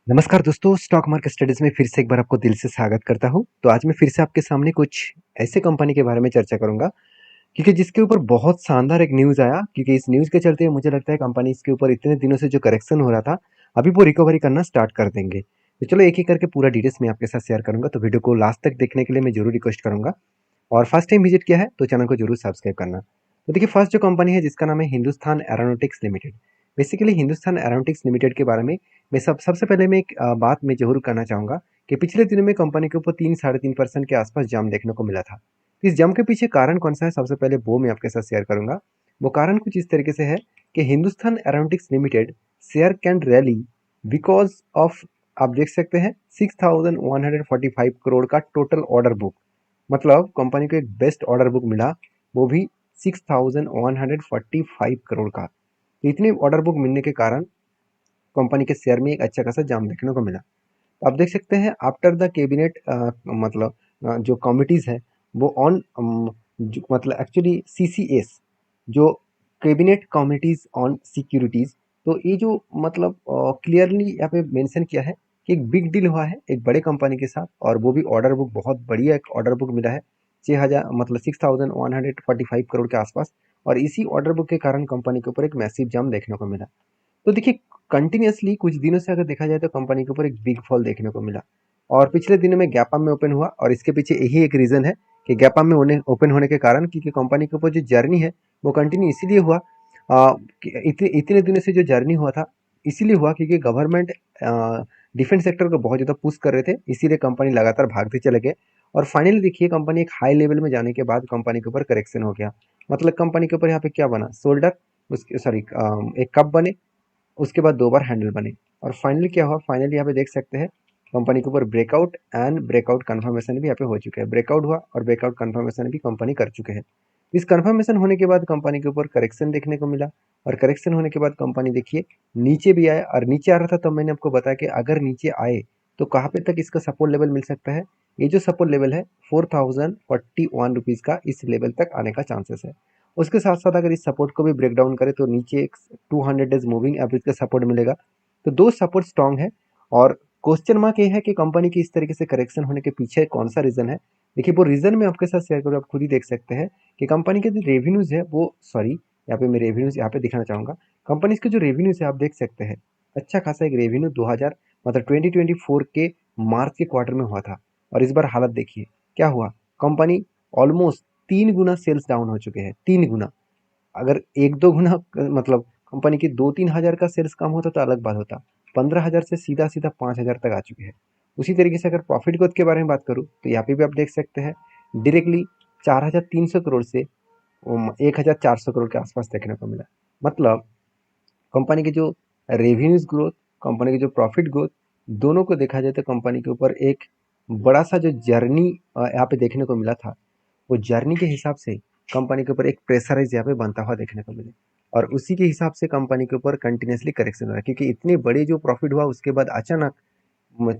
नमस्कार दोस्तों, stock market studies में फिर से एक बार आपको दिल से स्वागत करता हूँ। तो आज मैं फिर से आपके सामने कुछ ऐसे कंपनी के बारे में चर्चा करूँगा, क्योंकि जिसके ऊपर बहुत शानदार एक न्यूज़ आया, क्योंकि इस न्यूज़ के चलते मुझे लगता है कंपनी इसके ऊपर इतने दिनों से जो करेक्शन हो रहा था, अभी वो रिकवरी करना स्टार्ट कर देंगे। तो चलो एक-एक करके पूरा डिटेल्स मैं आपके साथ शेयर करूँगा, तो वीडियो को लास्ट तक देखने के लिए मैं ज़रूर रिक्वेस्ट करूँगा। और फर्स्ट टाइम विजिट किया है तो चैनल को जरूर सब्सक्राइब करना। तो देखिए, फर्स्ट जो कंपनी है जिसका नाम है Hindustan aeronautics limited. Basically Hindustan aeronautics limited के बारे में मैं सबसे पहले मैं एक बात मैं जरूर करना चाहूँगा कि पिछले दिनों में कंपनी के ऊपर 3-3.5% के आसपास जंप देखने को मिला था। तो इस जंप के पीछे कारण कौन सा है, सबसे पहले वो मैं आपके साथ शेयर करूँगा। वो कारण कुछ इस तरीके से है कि Hindustan aeronautics limited share can rally because of, आप देख सकते हैं, 6,145 करोड़ का टोटल ऑर्डर बुक। मतलब कंपनी को एक बेस्ट ऑर्डर बुक मिला, वो भी 6,145 करोड़ का। तो इतनी ऑर्डर बुक मिलने के कारण कंपनी के शेयर में एक अच्छा खासा जाम देखने को मिला। तो आप देख सकते हैं आफ्टर द कैबिनेट, मतलब जो कमिटीज है वो ऑन, मतलब एक्चुअली सीसीएस, जो कैबिनेट कमिटीज ऑन सिक्योरिटीज। तो ये जो मतलब क्लियरली यहाँ पे मेंशन किया है कि एक बिग डील हुआ है एक बड़े कंपनी के साथ, और वो भी ऑर्डर बुक बहुत बढ़िया एक ऑर्डर बुक मिला है, 6,000 मतलब 6,145 करोड़ के आसपास। और इसी ऑर्डर बुक के कारण कंपनी के ऊपर एक मैसिव जंप देखने को मिला। तो देखिए, कंटिन्यूअसली कुछ दिनों से अगर देखा जाए तो कंपनी के ऊपर एक बिग फॉल देखने को मिला, और पिछले दिनों में गैप अप में ओपन हुआ, और इसके पीछे यही एक रीजन है कि गैप अप में ओपन होने के कारण, क्योंकि कंपनी के ऊपर जो जर्नी है वो कंटिन्यू इसीलिए हुआ, कि इतने इतने दिनों से जो जर्नी हुआ था इसीलिए हुआ क्योंकि गवर्नमेंट डिफेंस सेक्टर को बहुत ज़्यादा पुश कर रहे थे, इसीलिए कंपनी लगातार भागते चले गए। और फाइनली देखिए, कंपनी एक हाई लेवल में जाने के बाद कंपनी के ऊपर करेक्शन हो गया। मतलब कंपनी के ऊपर यहाँ पे क्या बना, शोल्डर, उसके सॉरी एक कप बने, उसके बाद 2 बार हैंडल बने, और फाइनली क्या हुआ, फाइनली यहाँ पे देख सकते हैं कंपनी के ऊपर ब्रेकआउट एंड ब्रेकआउट कंफर्मेशन भी यहाँ पे हो चुका है। ब्रेकआउट हुआ और ब्रेकआउट कंफर्मेशन भी कंपनी कर चुके हैं। इस कंफर्मेशन होने के बाद कंपनी के ऊपर करेक्शन देखने को मिला, और करेक्शन होने के बाद कंपनी देखिए नीचे भी आया, और नीचे आ रहा था तब मैंने आपको बताया कि अगर नीचे आए तो कहाँ पे तक इसका सपोर्ट लेवल मिल सकता है। ये जो सपोर्ट लेवल है 4,041 रुपीज़ का, इस लेवल तक आने का चांसेस है। उसके साथ साथ अगर इस सपोर्ट को भी ब्रेक डाउन करें तो नीचे एक 200 डेज मूविंग एवरेज का सपोर्ट मिलेगा। तो दो सपोर्ट स्ट्रांग है। और क्वेश्चन मार्क ये है कि कंपनी की इस तरीके से करेक्शन होने के पीछे कौन सा रीजन है। देखिए, वो रीजन मैं आपके साथ शेयर करूँ, आप खुद ही देख सकते हैं कि कंपनी के जो रेवेन्यूज है वो, सॉरी, यहाँ पे मैं रेवेन्यूज यहाँ पे दिखाना चाहूँगा। कंपनी के जो रेवेन्यूज है आप देख सकते हैं, अच्छा खासा एक रेवेन्यू 2000 मतलब 2024 के मार्च के क्वार्टर में हुआ था। और इस बार हालत देखिए क्या हुआ, कंपनी ऑलमोस्ट 3 गुना सेल्स डाउन हो चुके हैं, 3 गुना। अगर 1-2 गुना मतलब कंपनी की 2-3 हज़ार का सेल्स कम होता तो अलग बात होता। 15,000 से सीधा-सीधा 5,000 तक आ चुके हैं। उसी तरीके से अगर प्रॉफिट ग्रोथ के बारे में बात करूँ तो यहाँ पे भी आप देख सकते हैं डायरेक्टली 4,300 करोड़ से 1,400 करोड़ के आसपास देखने को मिला। मतलब कंपनी की जो रेवेन्यूज ग्रोथ, कंपनी की जो प्रॉफिट ग्रोथ, दोनों को देखा जाए तो कंपनी के ऊपर एक बड़ा सा जो जर्नी यहाँ पे देखने को मिला था, वो जर्नी के हिसाब से कंपनी के ऊपर एक प्रेशराइज यहाँ पे बनता हुआ देखने को मिले। और उसी के हिसाब से कंपनी के ऊपर कंटिन्यूसली करेक्शन हो रहा है, क्योंकि इतने बड़े जो प्रॉफिट हुआ उसके बाद अचानक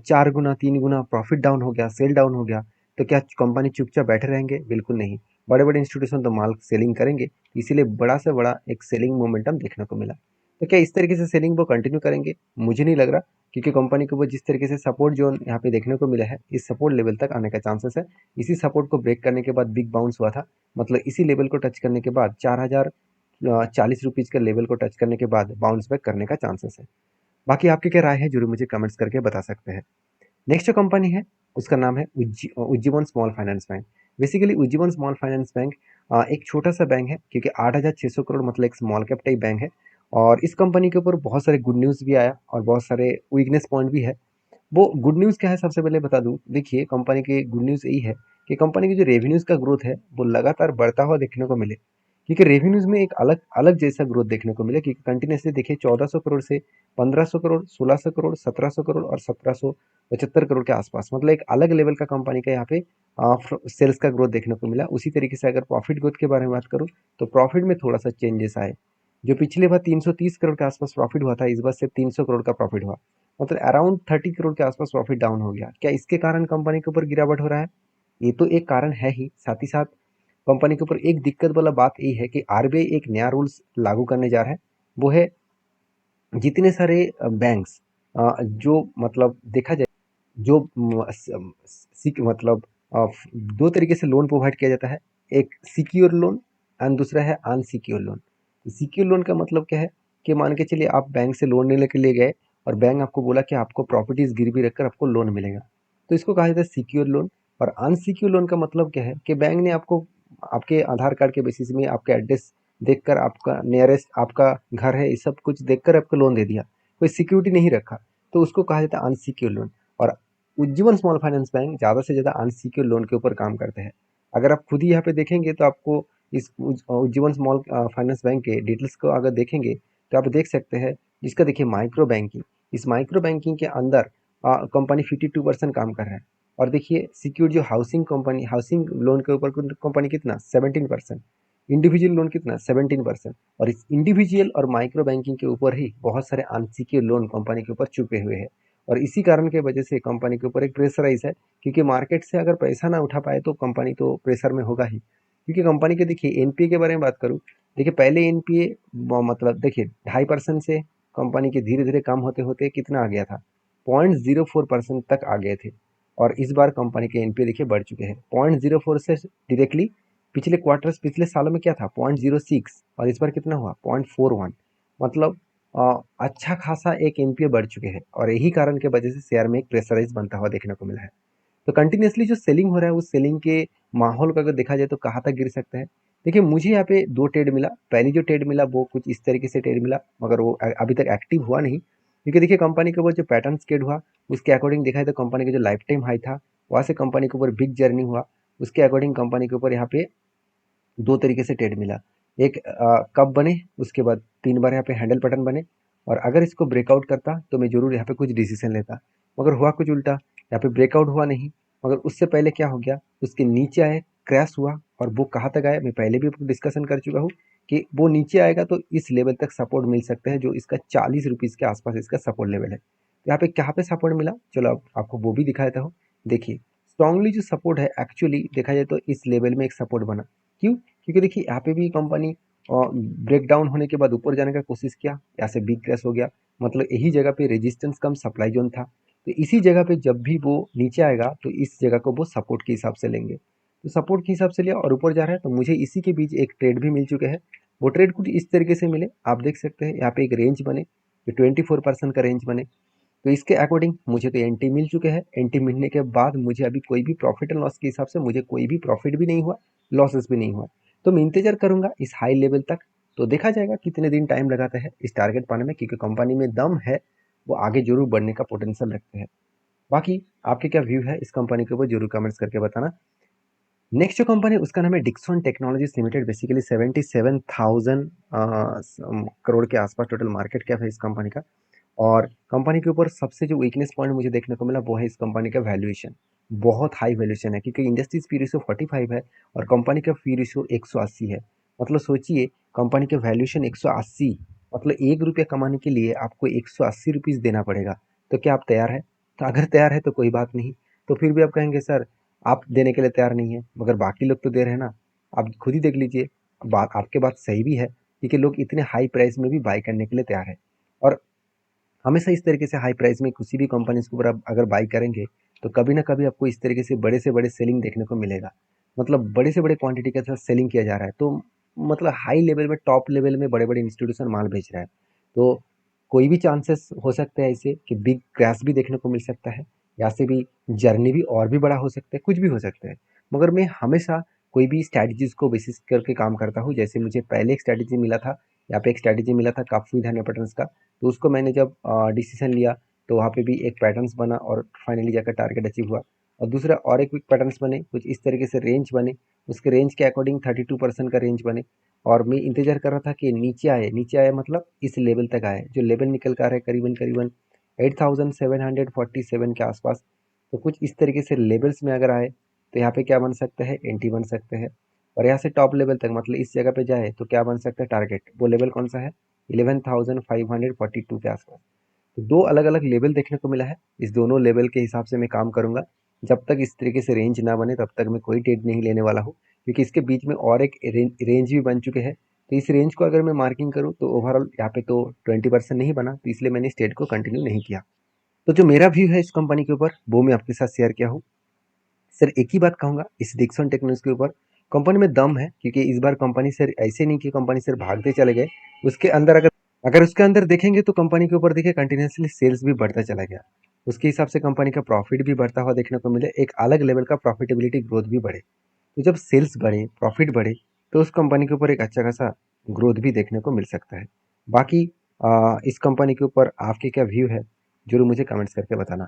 4 गुना 3 गुना प्रॉफिट डाउन हो गया, सेल डाउन हो गया। तो क्या कंपनी चुपचाप बैठे रहेंगे? बिल्कुल नहीं। बड़े बड़े इंस्टीट्यूशन तो माल सेलिंग करेंगे, इसीलिए बड़ा से बड़ा एक सेलिंग मोमेंटम देखने को मिला। तो क्या इस तरीके से सेलिंग वो कंटिन्यू करेंगे? मुझे नहीं लग रहा, क्योंकि कंपनी को वो जिस तरीके से सपोर्ट जोन यहाँ पे देखने को मिला है, इस सपोर्ट लेवल तक आने का चांसेस है। इसी सपोर्ट को ब्रेक करने के बाद बिग बाउंस हुआ था। मतलब इसी लेवल को टच करने के बाद 4,040 रुपीज़ के लेवल को टच करने के बाद बाउंस बैक करने का चांसेस है। बाकी आपकी क्या राय है, जरूर मुझे कमेंट्स करके बता सकते हैं। नेक्स्ट जो कंपनी है उसका नाम है Ujjivan small finance bank. Basically Ujjivan small finance bank एक छोटा सा बैंक है, क्योंकि 8,600 करोड़ मतलब एक स्मॉल कैप टाइप बैंक है। और इस कंपनी के ऊपर बहुत सारे गुड न्यूज़ भी आया और बहुत सारे वीकनेस पॉइंट भी है। वो गुड न्यूज़ क्या है सबसे पहले बता दूं। देखिए, कंपनी की गुड न्यूज़ यही है कि कंपनी की जो रेवेन्यूज़ का ग्रोथ है वो लगातार बढ़ता हुआ देखने को मिले, क्योंकि रेवेन्यूज़ में एक अलग अलग जैसा ग्रोथ देखने को मिले, क्योंकि कंटिन्यूसली देखिए 1400 करोड़ से 1500 करोड़, 1600 करोड़, 1700 करोड़ और 1775 करोड़ के आसपास, मतलब एक अलग लेवल का कंपनी का यहाँ पे सेल्स का ग्रोथ देखने को मिला। उसी तरीके से अगर प्रॉफिट ग्रोथ के बारे में बात करूँ तो प्रॉफिट में थोड़ा सा चेंजेस आए। जो पिछले बार 330 करोड़ के आसपास प्रॉफिट हुआ था, इस बार सिर्फ 300 करोड़ का प्रॉफिट हुआ। मतलब अराउंड 30 करोड़ के आसपास प्रॉफिट डाउन हो गया। क्या इसके कारण कंपनी के ऊपर गिरावट हो रहा है? ये तो एक कारण है ही, साथ ही साथ कंपनी के ऊपर एक दिक्कत वाला बात ये है कि आरबीआई एक नया रूल्स लागू करने जा रहा है। वो है जितने सारे बैंक्स जो मतलब देखा जाए, जो मतलब अ, दो तरीके से लोन प्रोवाइड किया जाता है। एक सिक्योर लोन एंड दूसरा है अनसिक्योर लोन। सिक्योर लोन का मतलब क्या है कि मान के चलिए आप बैंक से लोन लेने के लिए गए और बैंक आपको बोला कि आपको प्रॉपर्टीज गिरवी रखकर आपको लोन मिलेगा, तो इसको कहा जाता है सिक्योर लोन। और अनसिक्योर लोन का मतलब क्या है कि बैंक ने आपको आपके आधार कार्ड के बेसिस में आपका एड्रेस देखकर, आपका नियरेस्ट आपका घर है, ये सब कुछ देखकर आपको लोन दे दिया, कोई सिक्योरिटी नहीं रखा, तो उसको कहा जाता है अनसिक्योर लोन। और उज्जीवन स्मॉल फाइनेंस बैंक ज़्यादा से ज़्यादा अनसिक्योर लोन के ऊपर काम करते हैं। अगर आप खुद ही यहाँ पे देखेंगे तो आपको इस उज्जीवन स्मॉल फाइनेंस बैंक के डिटेल्स को अगर देखेंगे तो आप देख सकते हैं, जिसका देखिए माइक्रो बैंकिंग, इस माइक्रो बैंकिंग के अंदर कंपनी 52% काम कर रहा है। और देखिए सिक्योर जो हाउसिंग कंपनी, हाउसिंग लोन के ऊपर कंपनी कितना 17%, इंडिविजुअल लोन कितना 17%। और इस इंडिविजुअल और माइक्रो बैंकिंग के ऊपर ही बहुत सारे अनसिक्योर लोन कंपनी के ऊपर चुके हुए हैं। और इसी कारण के वजह से कंपनी के ऊपर एक प्रेशराइज है, क्योंकि मार्केट से अगर पैसा ना उठा पाए तो कंपनी तो प्रेशर में होगा ही। क्योंकि कंपनी के देखिए एनपीए के बारे में बात करूँ, देखिए पहले एनपीए मतलब देखिए 2.5% से कंपनी के धीरे धीरे कम होते होते कितना आ गया था, 0.04% तक आ गए थे। और इस बार कंपनी के एनपीए देखिए बढ़ चुके हैं 0.04 से डायरेक्टली पिछले क्वार्टर्स, पिछले सालों में क्या था 0.06, और इस बार कितना हुआ 0.41। मतलब अच्छा खासा एक एनपीए बढ़ चुके हैं, और यही कारण के वजह से शेयर में एक प्रेशराइज बनता हुआ देखने को मिला है। तो कंटिन्यूसली जो सेलिंग हो रहा है उस सेलिंग के माहौल को अगर देखा जाए तो कहाँ तक गिर सकता है। देखिए मुझे यहाँ पे दो ट्रेड मिला, पहली जो ट्रेड मिला वो कुछ इस तरीके से ट्रेड मिला, मगर वो अभी तक एक्टिव हुआ नहीं, क्योंकि देखिए कंपनी के ऊपर जो पैटर्न ट्रेड हुआ उसके अकॉर्डिंग देखा जाए तो कंपनी का जो लाइफ टाइम हाई था वहाँ से कंपनी के ऊपर बिग जर्नी हुआ, उसके अकॉर्डिंग कंपनी के ऊपर यहाँ पे दो तरीके से ट्रेड मिला। एक कप बने, उसके बाद 3 बार यहाँ पे हैंडल पैटर्न बने, और अगर इसको ब्रेकआउट करता तो मैं ज़रूर यहाँ पे कुछ डिसीजन लेता, मगर हुआ कुछ उल्टा। यहाँ पे ब्रेकआउट हुआ नहीं, मगर उससे पहले क्या हो गया, उसके नीचे आए, क्रैश हुआ, और वो कहाँ तक आया मैं पहले भी डिस्कशन कर चुका हूँ कि वो नीचे आएगा तो इस लेवल तक सपोर्ट मिल सकता है, जो इसका 40 रुपीज़ के आसपास इसका सपोर्ट लेवल है। तो यहाँ पे कहाँ पे सपोर्ट मिला, चलो अब आपको वो भी दिखा देता हूँ। देखिए स्ट्रांगली जो सपोर्ट है एक्चुअली देखा जाए तो इस लेवल में एक सपोर्ट बना। क्यों? क्योंकि देखिए यहाँ पे भी कंपनी ब्रेक डाउन होने के बाद ऊपर जाने का कोशिश किया, यहाँ से बिग क्रैश हो गया, मतलब यही जगह पे रेजिस्टेंस कम सप्लाई जोन था। तो इसी जगह पे जब भी वो नीचे आएगा तो इस जगह को वो सपोर्ट के हिसाब से लेंगे, तो सपोर्ट के हिसाब से लिया और ऊपर जा रहा है। तो मुझे इसी के बीच एक ट्रेड भी मिल चुके हैं, वो ट्रेड कुछ इस तरीके से मिले, आप देख सकते हैं यहाँ पे एक रेंज बने, जो 24% का रेंज बने। तो इसके अकॉर्डिंग मुझे तो एंटी मिल चुके हैं, एंटी मिलने के बाद मुझे अभी कोई भी प्रॉफिट एंड लॉस के हिसाब से मुझे कोई भी प्रॉफिट भी नहीं हुआ, लॉसेस भी नहीं हुआ। तो मैं इंतजार करूंगा इस हाई लेवल तक, तो देखा जाएगा कितने दिन टाइम लगाता है इस टारगेट पाने में, क्योंकि कंपनी में दम है, वो आगे जरूर बढ़ने का पोटेंशियल रखते हैं। बाकी आपके क्या व्यू है इस कंपनी के ऊपर जरूर कमेंट्स करके बताना। नेक्स्ट जो कंपनी है उसका नाम है Dixon technologies limited. Basically 77,000 crore के आसपास टोटल मार्केट कैप है इस कंपनी का। और कंपनी के ऊपर सबसे जो वीकनेस पॉइंट मुझे देखने को मिला वो है इस कंपनी का वैल्यूएशन। बहुत हाई वैल्यूएशन है, क्योंकि इंडस्ट्रीज पी रेशियो 45 है और कंपनी का पी रेशियो 180 है। मतलब सोचिए कंपनी के वैल्यूएशन 180, मतलब ₹1 कमाने के लिए आपको 180 रुपीज़ देना पड़ेगा। तो क्या आप तैयार है? तो अगर तैयार है तो कोई बात नहीं, तो फिर भी आप कहेंगे सर आप देने के लिए तैयार नहीं है, मगर बाकी लोग तो दे रहे हैं ना। आप खुद ही देख लीजिए, बात आपके बात सही भी है, क्योंकि लोग इतने हाई प्राइस में भी बाई करने के लिए तैयार है। और हमेशा इस तरीके से हाई प्राइस में किसी भी कंपनी के ऊपर आप अगर बाई करेंगे तो कभी ना कभी आपको इस तरीके से बड़े सेलिंग देखने को मिलेगा। मतलब बड़े से बड़े क्वांटिटी के साथ सेलिंग किया जा रहा है, तो मतलब हाई लेवल में, टॉप लेवल में बड़े बड़े इंस्टीट्यूशन माल बेच रहा है। तो कोई भी चांसेस हो सकते हैं ऐसे कि बिग क्रैश भी देखने को मिल सकता है, या से भी जर्नी भी और भी बड़ा हो सकता है, कुछ भी हो सकता है। मगर मैं हमेशा कोई भी स्ट्रैटेजीज को बेसिस करके काम करता हूँ। जैसे मुझे पहले एक स्ट्रैटेजी मिला था, यहाँ पे एक स्ट्रैटेजी मिला था काफी धन्य पैटर्न्स का, तो उसको मैंने जब डिसीजन लिया तो वहाँ पे भी एक पैटर्न्स बना और फाइनली जाकर टारगेट अचीव हुआ। और दूसरा और एक पैटर्न्स बने कुछ इस तरीके से, रेंज बने, उसके रेंज के अकॉर्डिंग 32% का रेंज बने। और मैं इंतजार कर रहा था कि नीचे आए, नीचे आए मतलब इस लेवल तक आए, जो लेवल निकल कर आ रहा है करीबन करीबन 8747 के आसपास। तो कुछ इस तरीके से लेवल्स में अगर आए तो यहाँ पे क्या बन सकता है, एंटी बन सकते हैं। और यहाँ से टॉप लेवल तक मतलब इस जगह पे जाए तो क्या बन सकता है टारगेट, वो लेवल कौन सा है 11,542 के आसपास। तो दो अलग अलग लेवल देखने को मिला है, इस दोनों लेवल के हिसाब से मैं काम करूंगा। जब तक इस तरीके से रेंज ना बने तब तक मैं कोई ट्रेड नहीं लेने वाला हूँ, क्योंकि इसके बीच में और एक रेंज भी बन चुके हैं। तो इस रेंज को अगर मैं मार्किंग करूँ तो ओवरऑल यहाँ पे तो 20% नहीं बना, तो इसलिए मैंने इस ट्रेड को कंटिन्यू नहीं किया। तो जो मेरा व्यू है इस कंपनी के ऊपर वो मैं आपके साथ शेयर किया हूँ। सर एक ही बात कहूँगा इस डिक्सन टेक्नोलॉजीज के ऊपर, कंपनी में दम है, क्योंकि इस बार कंपनी सर ऐसे नहीं कि कंपनी सर भागते चले गए। उसके अंदर अगर अगर उसके अंदर देखेंगे तो कंपनी के ऊपर देखिए कंटिन्यूसली सेल्स भी बढ़ता चला गया। उसके हिसाब से कंपनी का प्रॉफिट भी बढ़ता हुआ देखने को मिले, एक अलग लेवल का प्रॉफिटेबिलिटी ग्रोथ भी बढ़े। तो जब सेल्स बढ़े, प्रॉफिट बढ़े, तो उस कंपनी के ऊपर एक अच्छा खासा ग्रोथ भी देखने को मिल सकता है। बाकी इस कंपनी के ऊपर आपके क्या व्यू है, जरूर मुझे कमेंट्स करके बताना।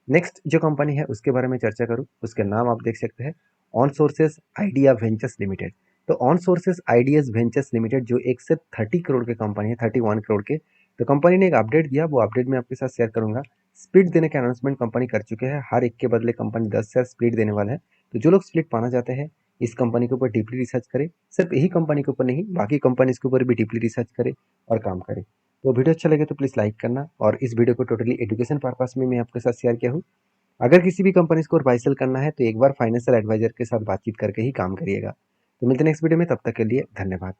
नेक्स्ट जो कंपनी है उसके बारे में चर्चा करूँ, उसके नाम आप देख सकते हैं, on sources idea ventures limited. तो on sources ideas ventures limited जो एक से 30 करोड़ के कंपनी है, 31 करोड़ के, तो कंपनी ने एक अपडेट दिया, वो अपडेट मैं आपके साथ शेयर करूंगा। स्प्लिट देने के अनाउंसमेंट कंपनी कर चुके हैं, हर एक के बदले कंपनी 10 शेयर स्प्लिट देने वाला है। तो जो लोग स्प्लिट पाना चाहते हैं इस कंपनी के ऊपर डीपली रिसर्च करें, सिर्फ यही कंपनी के ऊपर नहीं बाकी कंपनीज के ऊपर भी डीपली रिसर्च करें और काम करें। तो वीडियो अच्छा लगे तो प्लीज़ लाइक करना, और इस वीडियो को टोटली एजुकेशन पर्पस में मैं आपके साथ शेयर किया हूँ। अगर किसी भी कंपनी को बाय सेल करना है तो एक बार फाइनेंशियल एडवाइजर के साथ बातचीत करके ही काम करिएगा। तो मिलते हैं नेक्स्ट वीडियो में, तब तक के लिए धन्यवाद।